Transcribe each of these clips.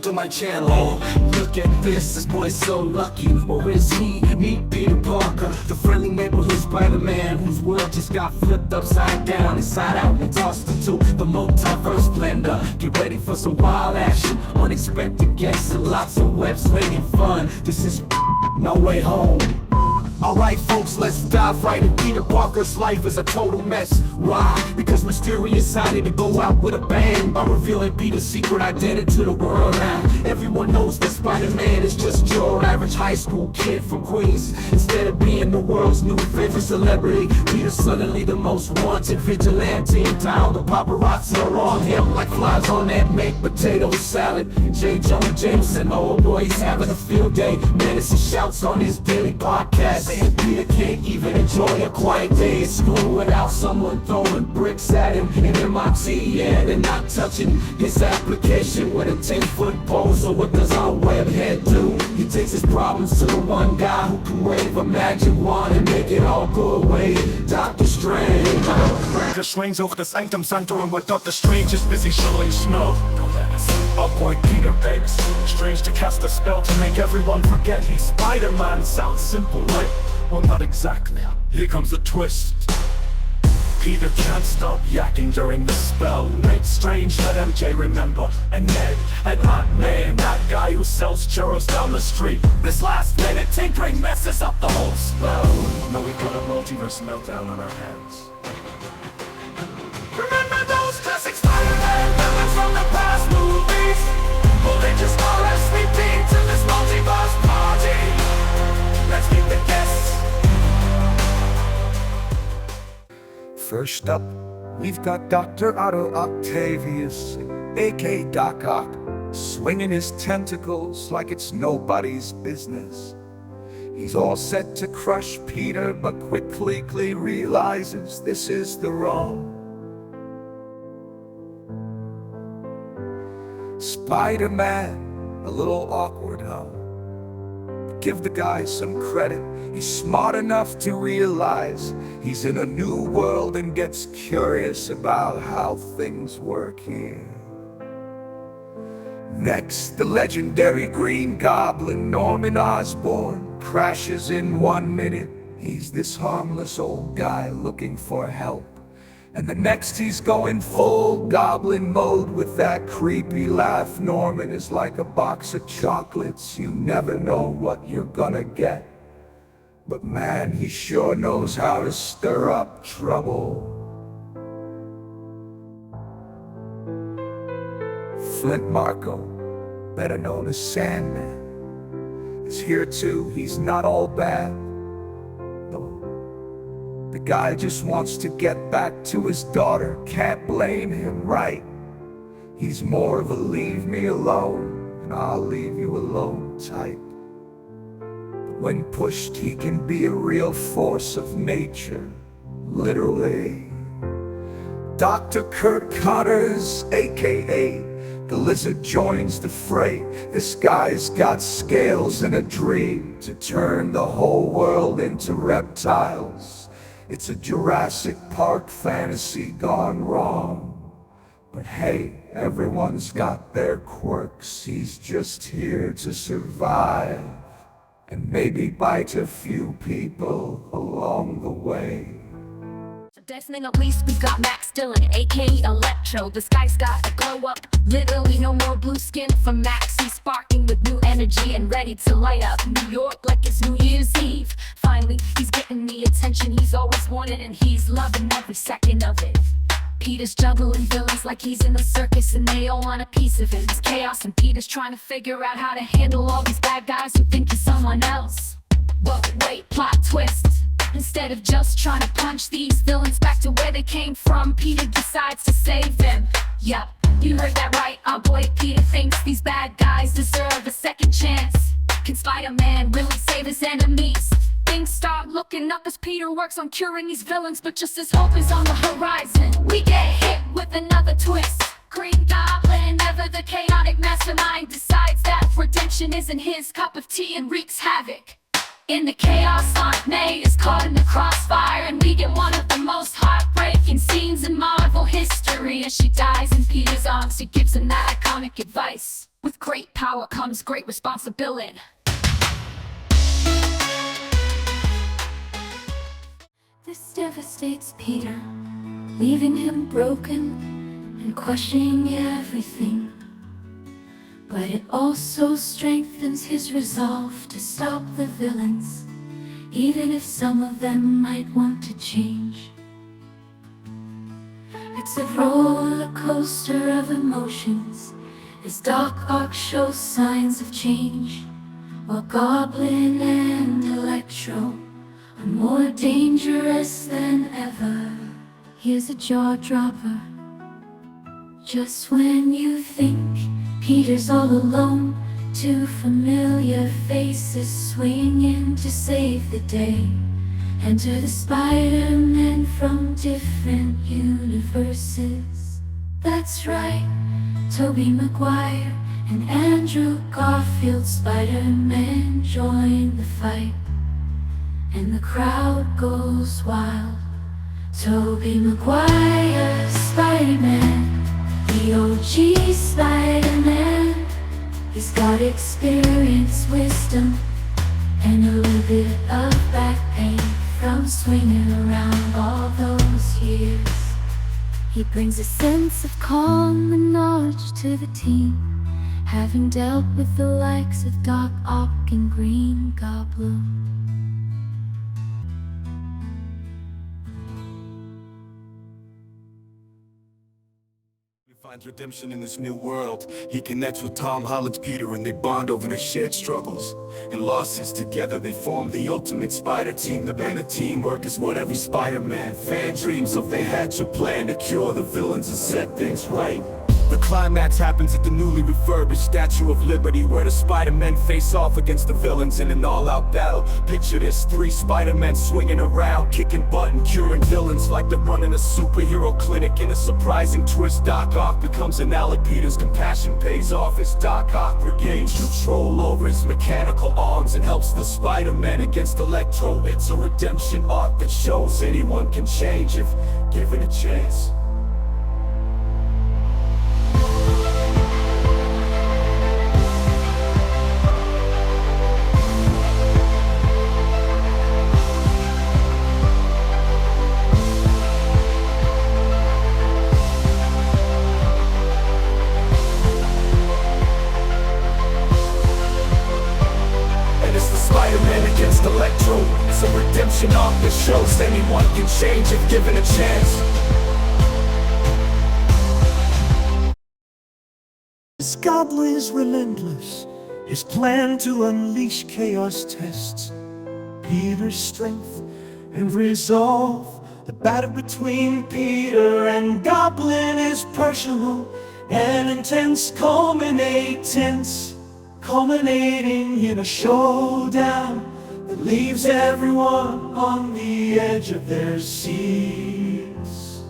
to my channel. Oh, look at this boy's so lucky. Or is he? Meet Peter Parker, the friendly neighborhood Spider-Man, whose world just got flipped upside down, inside out, and tossed into the multiverse blender. Get ready for some wild action, unexpected guests, and lots of web-slinging fun. This is No Way Home. Alright folks, let's dive right in. Peter Parker's life is a total mess. Why? Because Mysterio decided to go out with a bang by revealing Peter's secret identity to the world. Now everyone knows that Spider-Man is just your average high school kid from Queens. Instead of being the world's new favorite celebrity, Peter's suddenly the most wanted vigilante in town. The paparazzi are on him like flies on that baked potato salad. J. Jonah Jameson, oh boy, he's having a field day. Menace and shouts on his daily podcast. And Peter can't even enjoy a quiet day at school without someone throwing bricks at him. And MIT, yeah, they're not touching his application with a 10-foot pole. So what does our webhead do? He takes his problems to the one guy who can wave a magic wand and make it all go away. Dr. Strange. Dr. Strange sucht das Sanctum Sanctorum, but Dr. Strange is busy shoveling snow. Oh boy, Peter begs Strange to cast a spell to make everyone forget he's Spider-Man. Sounds simple, right? Well, not exactly. Here comes the twist. Peter can't stop yakking during the spell. Nate Strange let MJ remember, and Ned and Aunt May, and that guy who sells churros down the street. This last minute tinkering messes up the whole spell. Now we got a multiverse meltdown on our hands. Remember those classic Spider-Man villains from the past movies? Well, they just RSVP to this multiverse party. Let's meet the guests. First up, we've got Dr. Otto Octavius, aka Doc Ock, swinging his tentacles like it's nobody's business. He's all set to crush Peter, but quickly realizes this is the wrong. Spider-Man, a little awkward, huh? Give the guy some credit. He's smart enough to realize he's in a new world and gets curious about how things work here. Next, the legendary Green Goblin, Norman Osborn, crashes in 1 minute. He's this harmless old guy looking for help. And the next he's going full goblin mode with that creepy laugh. Norman is like a box of chocolates. You never know what you're gonna get. But man, he sure knows how to stir up trouble. Flint Marko, better known as Sandman, is here too. He's not all bad. The guy just wants to get back to his daughter. Can't blame him, right? He's more of a leave me alone and I'll leave you alone type. But when pushed, he can be a real force of nature, literally. Dr. Kurt Connors, aka the Lizard, joins the fray. This guy's got scales and a dream to turn the whole world into reptiles. It's a Jurassic Park fantasy gone wrong. But hey, everyone's got their quirks. He's just here to survive and maybe bite a few people along the way. Destined at least we got Max Dillon, aka Electro. This guy's got a glow up, literally no more blue skin from Max. He's sparking with new energy and ready to light up New York like it's New Year's Eve. Finally, he's getting the attention he's always wanted, and he's loving every second of it. Peter's juggling villains like he's in a circus, and they all want a piece of it. It's chaos, and Peter's trying to figure out how to handle all these bad guys who think he's someone else. But wait, plot twist. Instead of just trying to punch these villains back to where they came from, Peter decides to save them. Yup, you heard that right, our boy Peter thinks these bad guys deserve a second chance. Can Spider-Man really save his enemies? Things start looking up as Peter works on curing these villains, but just as hope is on the horizon, we get hit with another twist. Green Goblin, ever the chaotic mastermind, decides that redemption isn't his cup of tea and wreaks havoc. In the chaos, Aunt May is caught in the crossfire, and we get one of the most heartbreaking scenes in Marvel history. As she dies in Peter's arms, he gives him that iconic advice. With great power comes great responsibility. This devastates Peter, leaving him broken and questioning everything. But it also strengthens his resolve to stop the villains, even if some of them might want to change. It's a roller coaster of emotions as Doc Ock shows signs of change, while Goblin and Electro are more dangerous than ever. Here's a jaw dropper. Just when you think Peter's all alone, two familiar faces swing in to save the day. Enter the Spider-Men from different universes. That's right, Tobey Maguire and Andrew Garfield Spider-Man join the fight, and the crowd goes wild. Tobey Maguire, Spider-Man, the OG Spider-Man. He's got experience, wisdom, and a little bit of back pain from swinging around all those years. He brings a sense of calm and knowledge to the team, having dealt with the likes of Doc Ock and Green Goblin. He finds redemption in this new world. He connects with Tom Holland's Peter and they bond over their shared struggles and losses. Together they form the ultimate Spider Team. The band of teamwork is what every Spider-Man fan dreams of. They hatch a plan to cure the villains and set things right. The climax happens at the newly refurbished Statue of Liberty, where the Spider-Men face off against the villains in an all-out battle. Picture this, 3 Spider-Men swinging around, kicking butt and curing villains like they're running a superhero clinic. In a surprising twist, Doc Ock becomes an ally. Peter's compassion pays off as Doc Ock regains control over his mechanical arms and helps the Spider-Man against Electro. It's a redemption arc that shows anyone can change if given a chance. Spider-Man against Electro. It's a redemption arc that shows anyone can change if given a chance. This Goblin is relentless. His plan to unleash chaos tests Peter's strength and resolve. The battle between Peter and Goblin is personal and intense, culminating in a showdown that leaves everyone on the edge of their seats.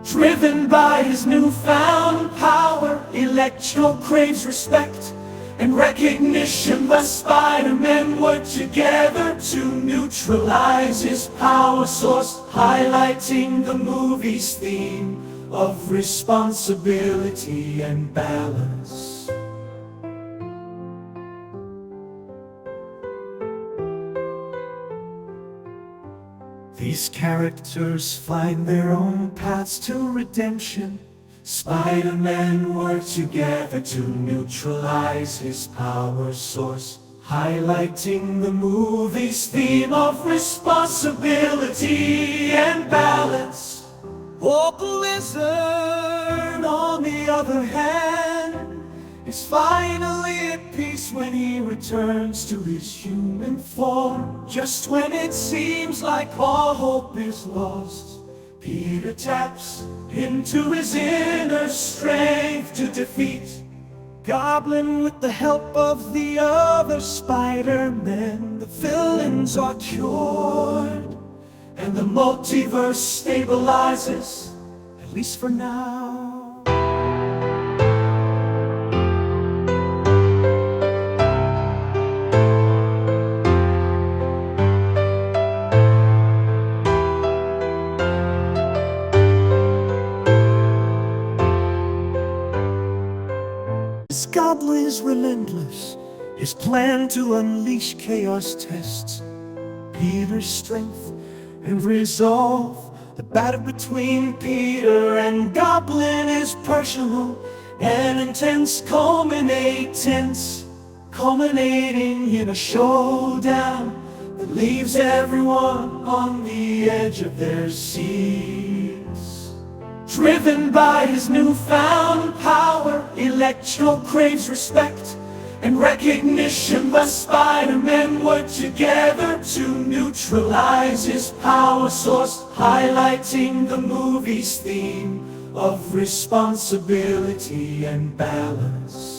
Driven by his newfound power, Electro craves respect and recognition. The Spider-Men work together to neutralize his power source, highlighting the movie's theme of responsibility and balance. These characters find their own paths to redemption. Spider-Man work together to neutralize his power source, highlighting the movie's theme of responsibility and balance. Vocal Lizard, on the other hand, is finally at peace when he returns to his human form. Just when it seems like all hope is lost, Peter taps into his inner strength to defeat Goblin with the help of the other Spider-Men. The villains are cured and the multiverse stabilizes, at least for now. This Goblin is endless. His plan to unleash chaos tests Peter's strength and resolve. The battle between Peter and Goblin is personal and intense, culminating in a showdown that leaves everyone on the edge of their seats. Driven by his newfound power, Electro craves respect and recognition, but Spider-Man work together to neutralize his power source, highlighting the movie's theme of responsibility and balance.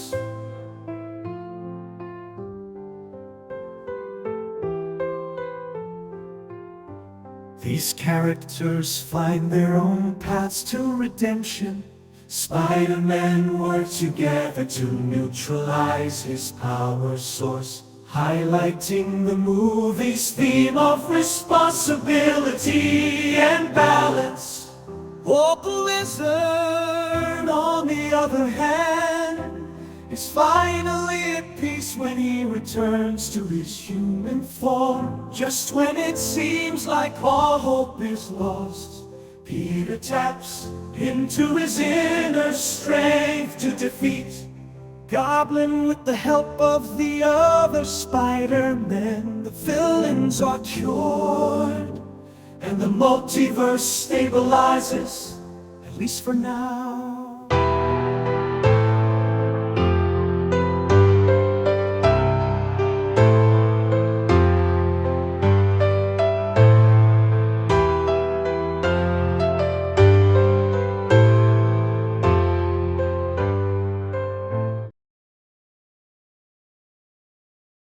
These characters find their own paths to redemption. Spider-Man work together to neutralize his power source, highlighting the movie's theme of responsibility and balance. Opal Lizard, on the other hand, is finally at peace when he returns to his human form. Just when it seems like all hope is lost, Peter taps into his inner strength to defeat Goblin with the help of the other Spider-Men. The villains are cured and the multiverse stabilizes, at least for now.